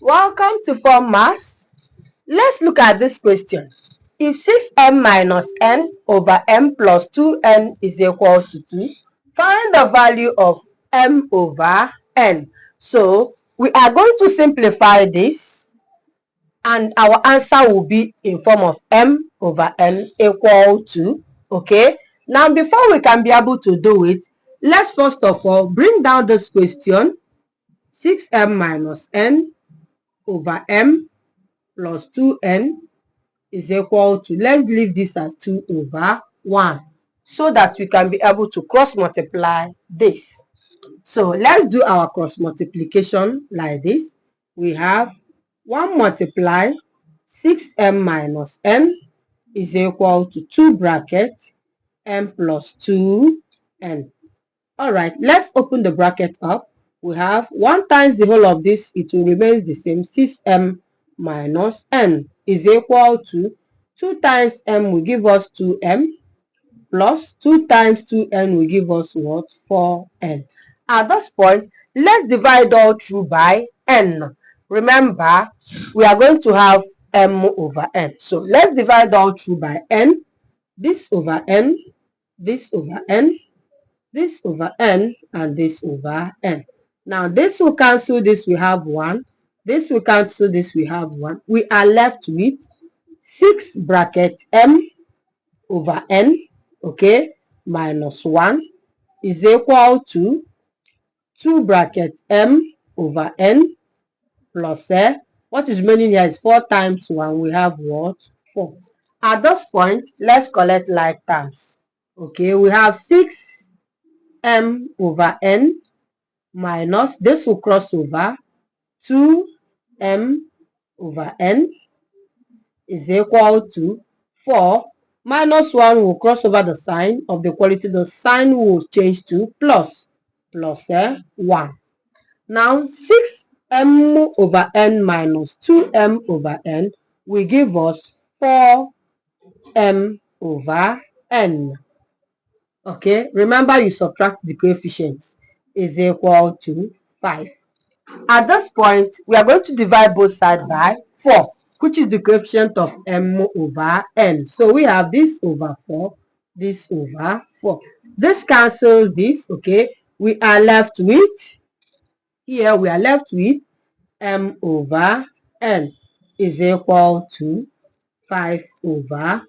Welcome to Fun Maths. Let's look at this question. If 6m minus n over m plus 2n is equal to 2, find the value of m over n. So we are going to simplify this and our answer will be in form of m over n equal to, okay? Now before we can be able to do it, let's first of all bring down this question. 6m minus n over m plus 2n is equal to, let's leave this as 2 over 1 so that we can be able to cross multiply this. So let's do our cross multiplication like this. We have 1 multiply 6m minus n is equal to 2 brackets m plus 2n. Alright, let's open the bracket up. We have 1 times the whole of this, it will remain the same. 6m minus n is equal to 2 times m will give us 2m plus 2 times 2n will give us what? 4n. At this point, let's divide all through by n. Remember, we are going to have m over n. So let's divide all through by n. This over n, this over n, this over n, and this over n. Now this will cancel this, we have 1. This will cancel this, we have 1. We are left with 6 bracket m over n, okay, minus 1 is equal to 2 bracket m over n plus what is remaining here is 4 times 1. We have what? 4. At this point, let's collect like terms. Okay, we have 6m over n minus, this will cross over, 2m over n is equal to 4 minus 1 will cross over the sign of the equality. The sign will change to plus 1. Now 6m over n minus 2m over n will give us 4m over n. Okay, remember you subtract the coefficients, is equal to 5. At this point, we are going to divide both sides by 4, which is the coefficient of m over n. So we have this over 4, this over 4. This cancels this, okay? We are left with, here we are left with m over n is equal to 5 over